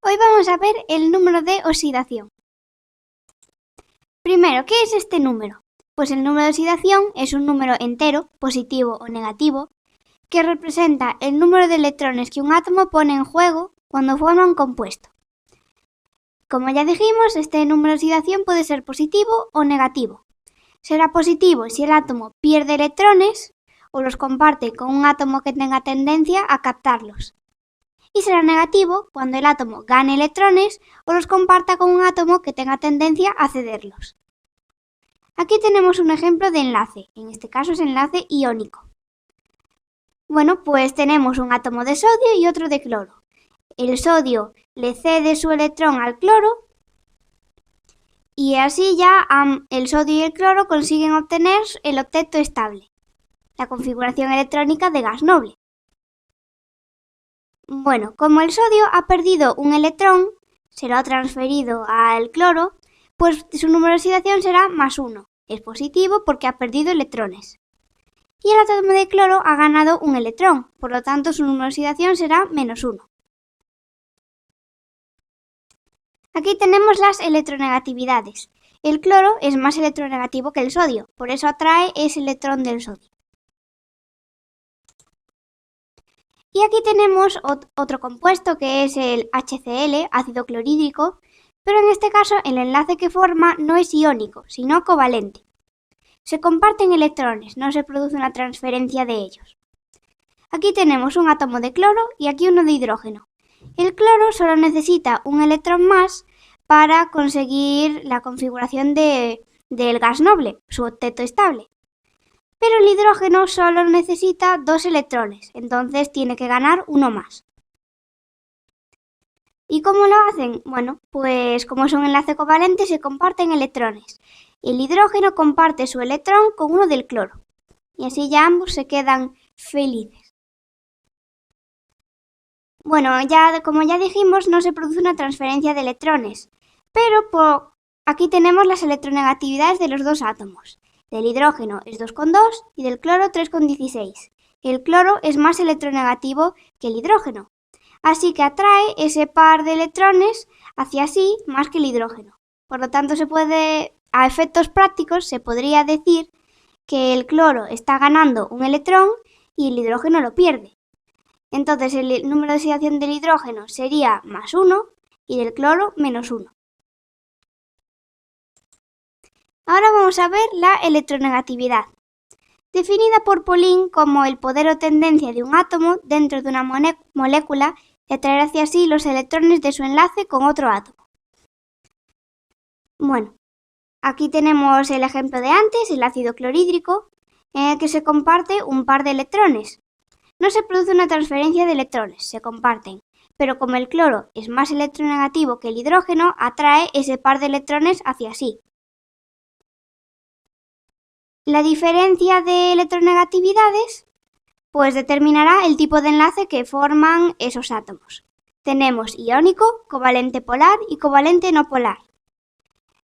Hoy vamos a ver el número de oxidación. Primero, ¿qué es este número? Pues el número de oxidación es un número entero, positivo o negativo, que representa el número de electrones que un átomo pone en juego cuando forma un compuesto. Como ya dijimos, este número de oxidación puede ser positivo o negativo. Será positivo si el átomo pierde electrones o los comparte con un átomo que tenga tendencia a captarlos. Y será negativo cuando el átomo gane electrones o los comparta con un átomo que tenga tendencia a cederlos. Aquí tenemos un ejemplo de enlace, en este caso es enlace iónico. Bueno, pues tenemos un átomo de sodio y otro de cloro. El sodio le cede su electrón al cloro y así ya el sodio y el cloro consiguen obtener el octeto estable, la configuración electrónica de gas noble. Bueno, como el sodio ha perdido un electrón, se lo ha transferido al cloro, pues su número de oxidación será +1. Es positivo porque ha perdido electrones. Y el átomo de cloro ha ganado un electrón, por lo tanto su número de oxidación será -1. Aquí tenemos las electronegatividades. El cloro es más electronegativo que el sodio, por eso atrae ese electrón del sodio. Y aquí tenemos otro compuesto que es el HCl, ácido clorhídrico, pero en este caso el enlace que forma no es iónico, sino covalente. Se comparten electrones, no se produce una transferencia de ellos. Aquí tenemos un átomo de cloro y aquí uno de hidrógeno. El cloro solo necesita un electrón más para conseguir la configuración del gas noble, su octeto estable. Pero el hidrógeno solo necesita 2 electrones, entonces tiene que ganar uno más. ¿Y cómo lo hacen? Bueno, pues como es un enlace covalente se comparten electrones. El hidrógeno comparte su electrón con uno del cloro, y así ya ambos se quedan felices. Bueno, como ya dijimos, no se produce una transferencia de electrones, pero aquí tenemos las electronegatividades de los dos átomos. Del hidrógeno es 2,2 y del cloro 3,16. El cloro es más electronegativo que el hidrógeno, así que atrae ese par de electrones hacia sí más que el hidrógeno. Por lo tanto, a efectos prácticos se podría decir que el cloro está ganando un electrón y el hidrógeno lo pierde. Entonces el número de oxidación del hidrógeno sería +1 y del cloro -1. Ahora vamos a ver la electronegatividad, definida por Pauling como el poder o tendencia de un átomo dentro de una molécula de atraer hacia sí los electrones de su enlace con otro átomo. Bueno, aquí tenemos el ejemplo de antes, el ácido clorhídrico, en el que se comparte un par de electrones. No se produce una transferencia de electrones, se comparten, pero como el cloro es más electronegativo que el hidrógeno, atrae ese par de electrones hacia sí. La diferencia de electronegatividades pues determinará el tipo de enlace que forman esos átomos. Tenemos iónico, covalente polar y covalente no polar.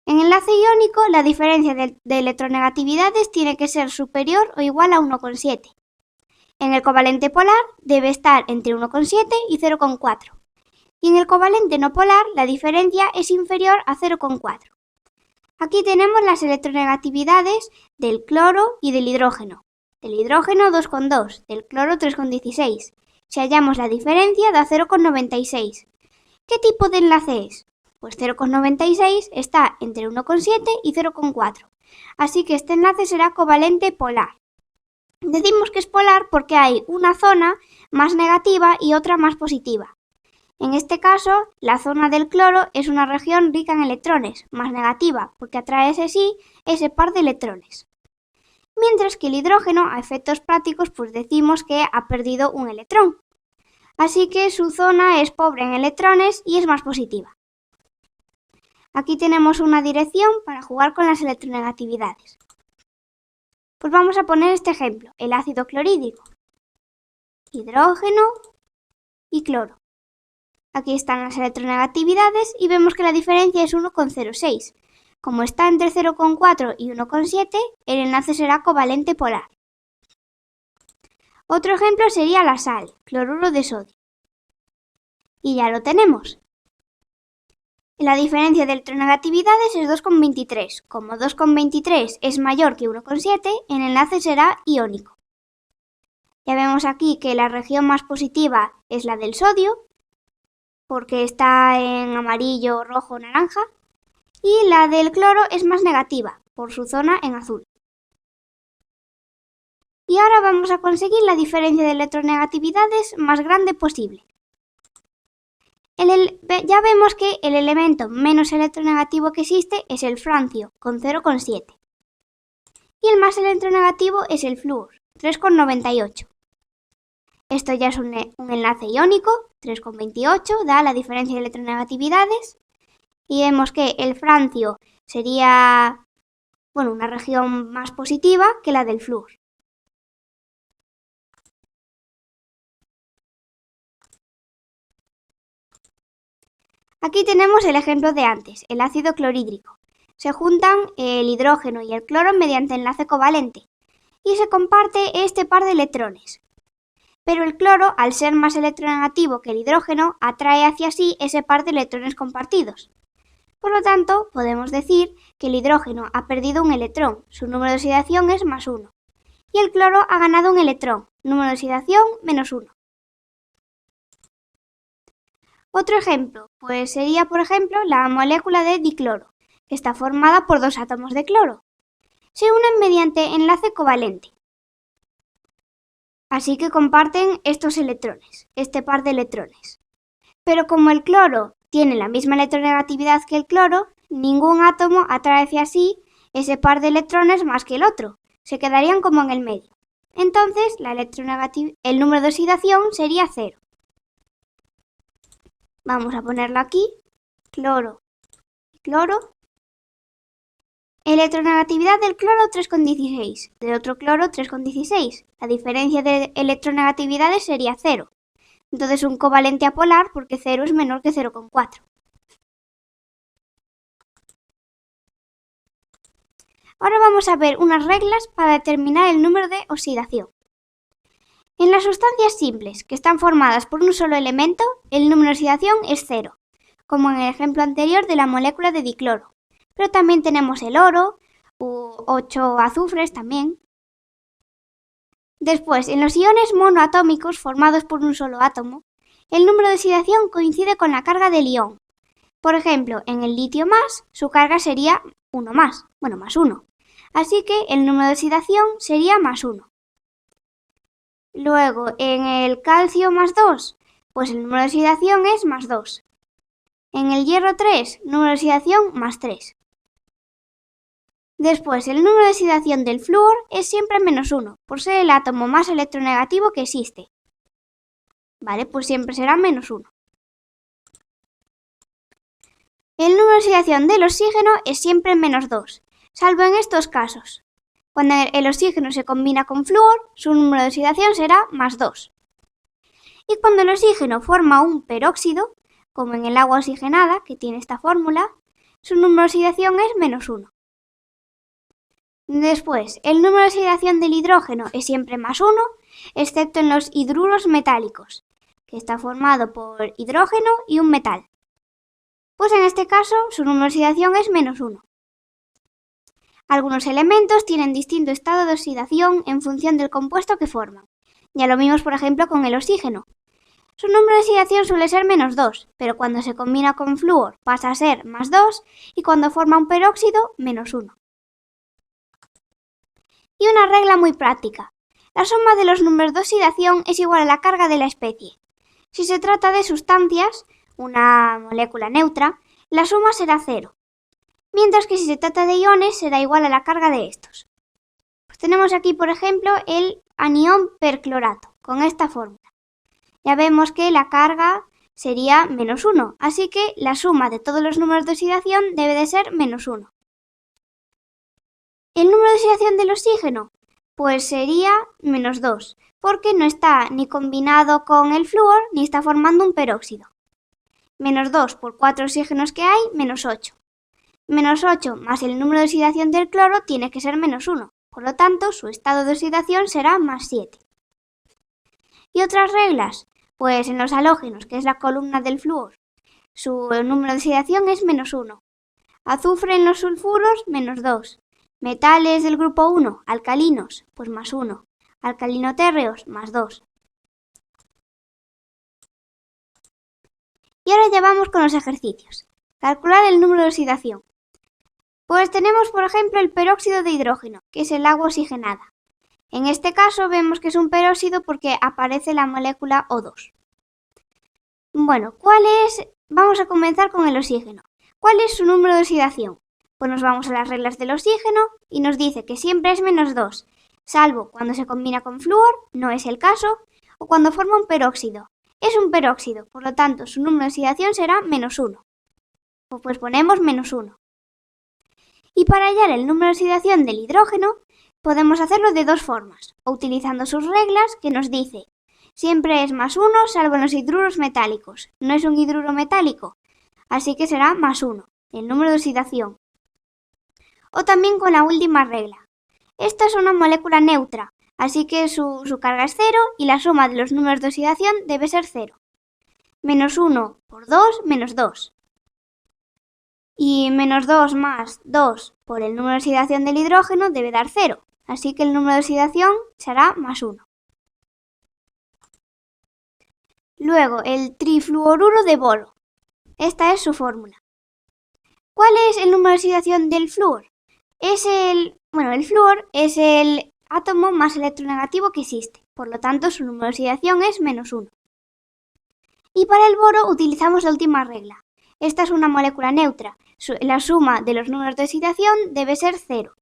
En enlace iónico la diferencia de electronegatividades tiene que ser superior o igual a 1,7. En el covalente polar debe estar entre 1,7 y 0,4. Y en el covalente no polar la diferencia es inferior a 0,4. Aquí tenemos las electronegatividades del cloro y del hidrógeno. Del hidrógeno 2,2, del cloro 3,16. Si hallamos la diferencia da 0,96. ¿Qué tipo de enlace es? Pues 0,96 está entre 1,7 y 0,4. Así que este enlace será covalente polar. Decimos que es polar porque hay una zona más negativa y otra más positiva. En este caso, la zona del cloro es una región rica en electrones, más negativa, porque atrae hacia sí ese par de electrones. Mientras que el hidrógeno, a efectos prácticos, pues decimos que ha perdido un electrón. Así que su zona es pobre en electrones y es más positiva. Aquí tenemos una dirección para jugar con las electronegatividades. Pues vamos a poner este ejemplo, el ácido clorhídrico. Hidrógeno y cloro. Aquí están las electronegatividades y vemos que la diferencia es 1,06. Como está entre 0,4 y 1,7, el enlace será covalente polar. Otro ejemplo sería la sal, cloruro de sodio. Y ya lo tenemos. La diferencia de electronegatividades es 2,23. Como 2,23 es mayor que 1,7, el enlace será iónico. Ya vemos aquí que la región más positiva es la del sodio, porque está en amarillo, rojo, naranja, y la del cloro es más negativa, por su zona en azul. Y ahora vamos a conseguir la diferencia de electronegatividades más grande posible. Ya vemos que el elemento menos electronegativo que existe es el francio, con 0,7. Y el más electronegativo es el flúor, 3,98. Esto ya es un enlace iónico, 3,28, da la diferencia de electronegatividades. Y vemos que el francio sería, una región más positiva que la del flúor. Aquí tenemos el ejemplo de antes, el ácido clorhídrico. Se juntan el hidrógeno y el cloro mediante enlace covalente y se comparte este par de electrones. Pero el cloro, al ser más electronegativo que el hidrógeno, atrae hacia sí ese par de electrones compartidos. Por lo tanto, podemos decir que el hidrógeno ha perdido un electrón, su número de oxidación es +1, y el cloro ha ganado un electrón, número de oxidación -1. Otro ejemplo, sería por ejemplo la molécula de dicloro, que está formada por 2 átomos de cloro. Se unen mediante enlace covalente. Así que comparten estos electrones, este par de electrones. Pero como el cloro tiene la misma electronegatividad que el cloro, ningún átomo atrae hacia sí ese par de electrones más que el otro. Se quedarían como en el medio. Entonces, el número de oxidación sería 0. Vamos a ponerlo aquí, cloro y cloro. Electronegatividad del cloro 3,16, del otro cloro 3,16. La diferencia de electronegatividades sería 0. Entonces un covalente apolar porque 0 es menor que 0,4. Ahora vamos a ver unas reglas para determinar el número de oxidación. En las sustancias simples, que están formadas por un solo elemento, el número de oxidación es 0, como en el ejemplo anterior de la molécula de dicloro. Pero también tenemos el oro, u 8 azufres también. Después, en los iones monoatómicos formados por un solo átomo, el número de oxidación coincide con la carga del ion. Por ejemplo, en el litio más, su carga sería 1 más, +1. Así que el número de oxidación sería +1. Luego, en el calcio +2, el número de oxidación es +2. En el hierro 3, número de oxidación +3. Después, el número de oxidación del flúor es siempre -1, por ser el átomo más electronegativo que existe. Vale, pues siempre será -1. El número de oxidación del oxígeno es siempre -2, salvo en estos casos. Cuando el oxígeno se combina con flúor, su número de oxidación será +2. Y cuando el oxígeno forma un peróxido, como en el agua oxigenada, que tiene esta fórmula, su número de oxidación es -1. Después, el número de oxidación del hidrógeno es siempre +1, excepto en los hidruros metálicos, que está formado por hidrógeno y un metal. Pues en este caso, su número de oxidación es -1. Algunos elementos tienen distinto estado de oxidación en función del compuesto que forman. Ya lo vimos, por ejemplo, con el oxígeno. Su número de oxidación suele ser -2, pero cuando se combina con flúor pasa a ser +2 y cuando forma un peróxido, -1. Y una regla muy práctica. La suma de los números de oxidación es igual a la carga de la especie. Si se trata de sustancias, una molécula neutra, la suma será 0. Mientras que si se trata de iones será igual a la carga de estos. Pues tenemos aquí, por ejemplo, el anión perclorato, con esta fórmula. Ya vemos que la carga sería -1, así que la suma de todos los números de oxidación debe de ser -1. El número de oxidación del oxígeno, sería -2, porque no está ni combinado con el flúor ni está formando un peróxido. -2 por 4 oxígenos que hay, -8. -8 más el número de oxidación del cloro tiene que ser -1, por lo tanto su estado de oxidación será +7. ¿Y otras reglas? En los halógenos, que es la columna del flúor, su número de oxidación es -1. Azufre en los sulfuros, -2. Metales del grupo 1, alcalinos, pues +1. Alcalinotérreos, +2. Y ahora ya vamos con los ejercicios. Calcular el número de oxidación. Pues tenemos, por ejemplo, el peróxido de hidrógeno, que es el agua oxigenada. En este caso vemos que es un peróxido porque aparece la molécula O2. Bueno, vamos a comenzar con el oxígeno. ¿Cuál es su número de oxidación? Pues nos vamos a las reglas del oxígeno y nos dice que siempre es -2, salvo cuando se combina con flúor, no es el caso, o cuando forma un peróxido. Es un peróxido, por lo tanto su número de oxidación será -1. Pues ponemos -1. Y para hallar el número de oxidación del hidrógeno, podemos hacerlo de dos formas, o utilizando sus reglas que nos dice siempre es +1 salvo en los hidruros metálicos. No es un hidruro metálico, así que será +1, el número de oxidación. O también con la última regla. Esta es una molécula neutra, así que su carga es 0 y la suma de los números de oxidación debe ser 0. -1 por 2, -2. Y -2 más 2 por el número de oxidación del hidrógeno debe dar 0, así que el número de oxidación será +1. Luego, el trifluoruro de boro. Esta es su fórmula. ¿Cuál es el número de oxidación del flúor? El flúor es el átomo más electronegativo que existe, por lo tanto su número de oxidación es -1. Y para el boro utilizamos la última regla. Esta es una molécula neutra. La suma de los números de oxidación debe ser 0.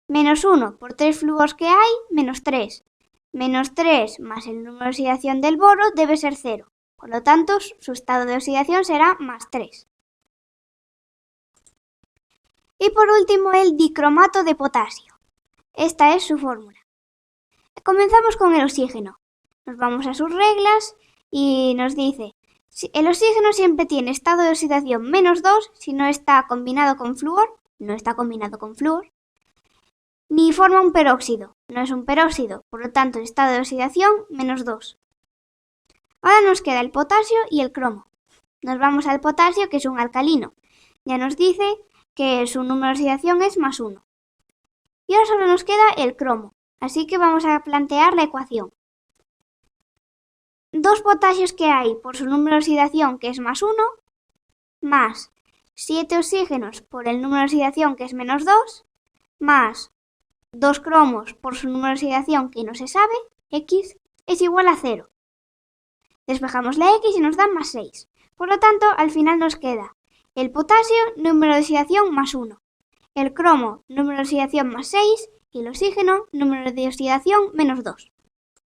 -1 por 3 flúors que hay, -3. -3 más el número de oxidación del boro debe ser 0. Por lo tanto, su estado de oxidación será +3. Y por último, el dicromato de potasio. Esta es su fórmula. Comenzamos con el oxígeno. Nos vamos a sus reglas y nos dice: el oxígeno siempre tiene estado de oxidación -2 si no está combinado con flúor, no está combinado con flúor, ni forma un peróxido, no es un peróxido, por lo tanto el estado de oxidación -2. Ahora nos queda el potasio y el cromo. Nos vamos al potasio, que es un alcalino. Ya nos dice que su número de oxidación es +1. Y ahora solo nos queda el cromo, así que vamos a plantear la ecuación. 2 potasios que hay por su número de oxidación, que es +1, más 7 oxígenos por el número de oxidación, que es -2, más 2 cromos por su número de oxidación, que no se sabe, X, es igual a 0. Despejamos la X y nos da +6. Por lo tanto, al final nos queda el potasio, número de oxidación +1, el cromo, número de oxidación +6 y el oxígeno, número de oxidación -2.